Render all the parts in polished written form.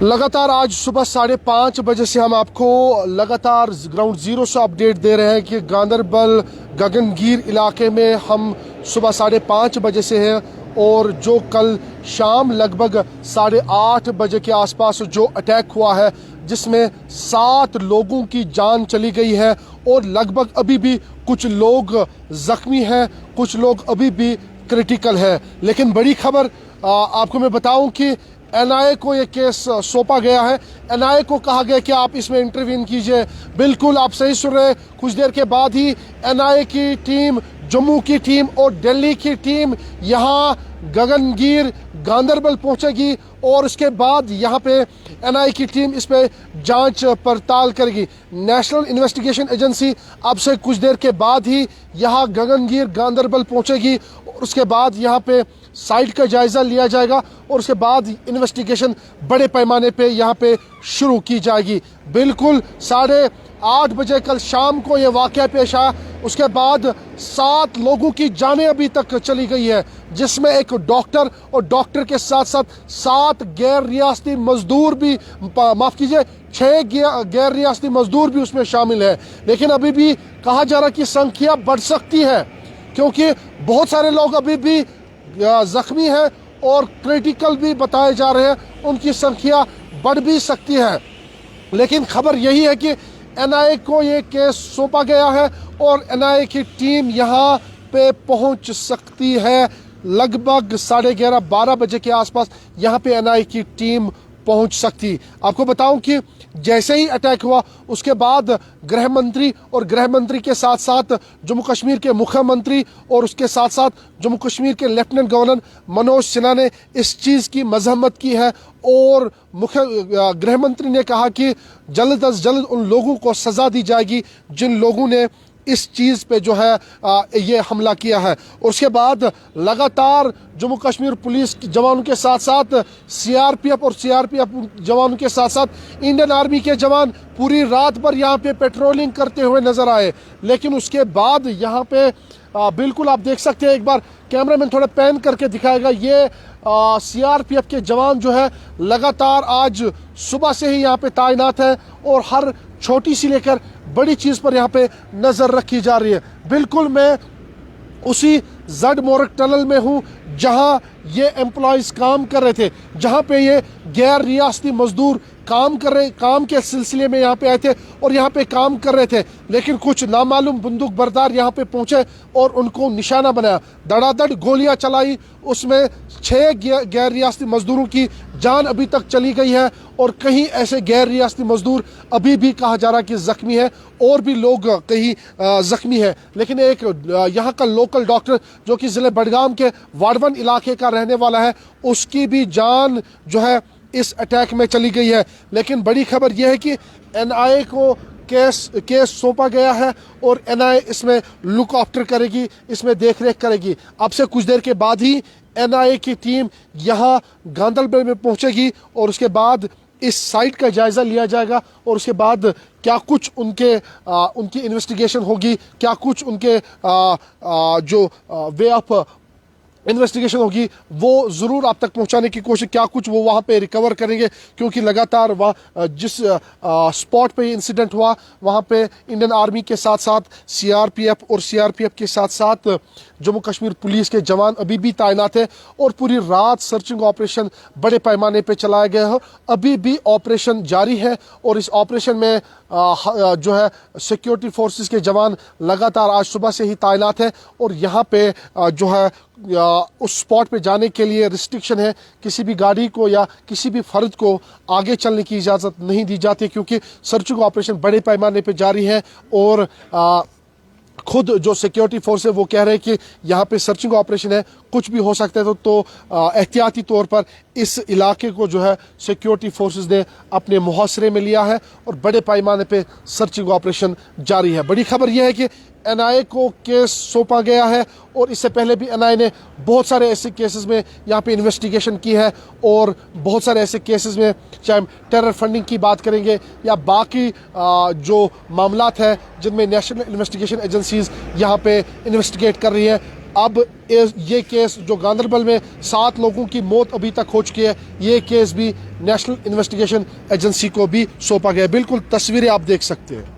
लगातार आज सुबह 5:30 बजे से हम आपको लगातार ग्राउंड जीरो से अपडेट दे रहे हैं कि गांदरबल गगनगीर इलाके में हम सुबह 5:30 बजे से हैं और जो कल शाम लगभग 8:30 बजे के आसपास जो अटैक हुआ है जिसमें 7 लोगों की जान चली गई है और लगभग अभी भी कुछ लोग जख्मी हैं, कुछ लोग अभी भी क्रिटिकल है। लेकिन बड़ी खबर आपको मैं बताऊं कि एनआईए को ये केस सौंपा गया है। एनआईए को कहा गया कि आप इसमें इंटरवीन कीजिए। बिल्कुल आप सही सुन रहे हैं, कुछ देर के बाद ही एनआईए की टीम, जम्मू की टीम और दिल्ली की टीम यहाँ गगनगीर गांदरबल पहुंचेगी और उसके बाद यहाँ पे एनआईए की टीम इस पे जांच पड़ताल करेगी। नेशनल इन्वेस्टिगेशन एजेंसी अब से कुछ देर के बाद ही यहाँ गगनगीर गांदरबल पहुंचेगी और उसके बाद यहाँ पे साइट का जायजा लिया जाएगा और उसके बाद इन्वेस्टिगेशन बड़े पैमाने पे यहाँ पे शुरू की जाएगी। बिल्कुल 8:30 बजे कल शाम को ये वाकया पेश आया। उसके बाद 7 लोगों की जानें अभी तक चली गई है, जिसमें एक डॉक्टर और डॉक्टर के साथ साथ 7 गैर रियासती मजदूर भी, माफ कीजिए 6 गैर रियासती मजदूर भी उसमें शामिल है। लेकिन अभी भी कहा जा रहा है कि संख्या बढ़ सकती है क्योंकि बहुत सारे लोग अभी भी जख्मी हैं और क्रिटिकल भी बताए जा रहे हैं, उनकी संख्या बढ़ भी सकती है। लेकिन खबर यही है कि एनआईए को ये केस सौंपा गया है और एनआईए की टीम यहाँ पे पहुँच सकती है। लगभग 11:30-12 बजे के आसपास यहाँ पे एनआईए की टीम पहुँच सकती। आपको बताऊं कि जैसे ही अटैक हुआ उसके बाद गृह मंत्री और गृह मंत्री के साथ साथ जम्मू कश्मीर के मुख्यमंत्री और उसके साथ साथ जम्मू कश्मीर के लेफ्टिनेंट गवर्नर मनोज सिन्हा ने इस चीज़ की मजम्मत की है और गृह मंत्री ने कहा कि जल्द अज जल्द उन लोगों को सज़ा दी जाएगी जिन लोगों ने इस चीज़ पे जो है ये हमला किया है। और उसके बाद लगातार जम्मू कश्मीर पुलिस जवानों के साथ साथ सीआरपीएफ और सीआरपीएफ जवानों के साथ साथ इंडियन आर्मी के जवान पूरी रात भर यहाँ पे पेट्रोलिंग करते हुए नजर आए। लेकिन उसके बाद यहाँ पे बिल्कुल आप देख सकते हैं, एक बार कैमरामैन थोड़ा पैन करके दिखाएगा, ये सीआरपीएफ के जवान जो है लगातार आज सुबह से ही यहाँ पे तैनात है और हर छोटी सी लेकर बड़ी चीज़ पर यहाँ पे नज़र रखी जा रही है। बिल्कुल मैं उसी जड मोरक टनल में हूँ जहाँ ये एम्प्लॉयज़ काम कर रहे थे, जहाँ पे ये गैर रियासती मजदूर काम के सिलसिले में यहाँ पे आए थे और यहाँ पे काम कर रहे थे। लेकिन कुछ नामालूम बंदूक बरदार यहाँ पे पहुँचे और उनको निशाना बनाया, धड़ाधड़ गोलियाँ चलाई। उसमें 6 गैर रियासती मजदूरों की जान अभी तक चली गई है और कहीं ऐसे गैर रियासती मजदूर अभी भी कहा जा रहा है कि जख्मी है और भी लोग कहीं जख्मी है। लेकिन एक यहाँ का लोकल डॉक्टर जो कि ज़िले बडगाम के वाड़वन इलाके का रहने वाला है, उसकी भी जान जो है इस अटैक में चली गई है। लेकिन बड़ी खबर यह है कि एनआईए को केस सौंपा गया है और एनआईए इसमें लुक आफ्टर करेगी, इसमें देखरेख करेगी। अब से कुछ देर के बाद ही एनआईए की टीम यहाँ गांदरबल में पहुँचेगी और उसके बाद इस साइट का जायज़ा लिया जाएगा और उसके बाद क्या कुछ उनकी इन्वेस्टिगेशन होगी, क्या कुछ उनके जो वे ऑफ इन्वेस्टिगेशन होगी वो ज़रूर आप तक पहुंचाने की कोशिश, क्या कुछ वो वहाँ पे रिकवर करेंगे। क्योंकि लगातार वहाँ जिस स्पॉट पे इंसिडेंट हुआ वहाँ पे इंडियन आर्मी के साथ साथ सीआरपीएफ और सीआरपीएफ के साथ साथ जम्मू कश्मीर पुलिस के जवान अभी भी तैनात है और पूरी रात सर्चिंग ऑपरेशन बड़े पैमाने पे चलाया गया है। अभी भी ऑपरेशन जारी है और इस ऑपरेशन में जो है सिक्योरिटी फोर्सेस के जवान लगातार आज सुबह से ही तैनात है और यहाँ पे जो है उस स्पॉट पे जाने के लिए रिस्ट्रिक्शन है, किसी भी गाड़ी को या किसी भी फर्द को आगे चलने की इजाज़त नहीं दी जाती क्योंकि सर्चिंग ऑपरेशन बड़े पैमाने पे जारी है। और खुद जो सिक्योरिटी फोर्स है वो कह रहे हैं कि यहाँ पे सर्चिंग ऑपरेशन है, कुछ भी हो सकता है तो एहतियाती तौर पर इस इलाके को जो है सिक्योरिटी फोर्सेस ने अपने मुहासरे में लिया है और बड़े पैमाने पे सर्चिंग ऑपरेशन जारी है। बड़ी खबर यह है कि एनआईए को केस सौंपा गया है और इससे पहले भी एनआईए ने बहुत सारे ऐसे केसेस में यहाँ पे इन्वेस्टिगेशन की है और बहुत सारे ऐसे केसेस में चाहे हम टेरर फंडिंग की बात करेंगे या बाकी जो मामलात है जिनमें नेशनल इन्वेस्टिगेशन एजेंसीज यहाँ पे इन्वेस्टिगेट कर रही है, अब ये केस जो गांदरबल में 7 लोगों की मौत अभी तक हो चुकी है, ये केस भी नेशनल इन्वेस्टिगेशन एजेंसी को भी सौंपा गया। बिल्कुल तस्वीरें आप देख सकते हैं।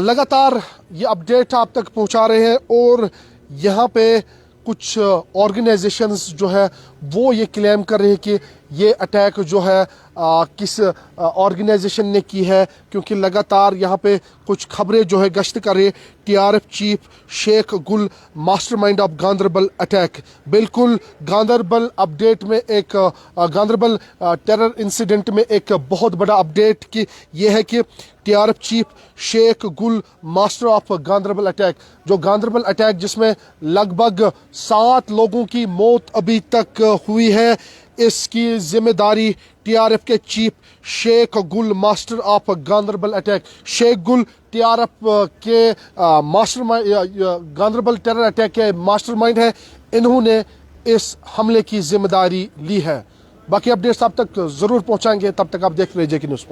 लगातार ये अपडेट आप तक पहुंचा रहे हैं और यहाँ पे कुछ ऑर्गेनाइजेशंस जो है वो ये क्लेम कर रहे हैं कि ये अटैक जो है किस ऑर्गेनाइजेशन ने की है, क्योंकि लगातार यहाँ पे कुछ खबरें जो है गश्त कर रही है। टीआरएफ चीफ शेख गुल मास्टरमाइंड ऑफ गांदरबल अटैक। बिल्कुल गांदरबल अपडेट में एक गांदरबल टेरर इंसिडेंट में एक बहुत बड़ा अपडेट की ये है कि TRF chief Sheikh Gul master of Ganderbal attack, जो गांदरबल अटैक जिसमें लगभग 7 लोगों की मौत अभी तक हुई है, इसकी जिम्मेदारी टीआरएफ के chief Sheikh Gul master of Ganderbal attack. Sheikh Gul TRF के गांदरबल टेरर अटैक के मास्टरमाइंड है। इन्होंने इस हमले की जिम्मेदारी ली है। बाकी अपडेट्स आप तक जरूर पहुंचाएंगे, तब तक आप देख लीजिए कि न्यूज़।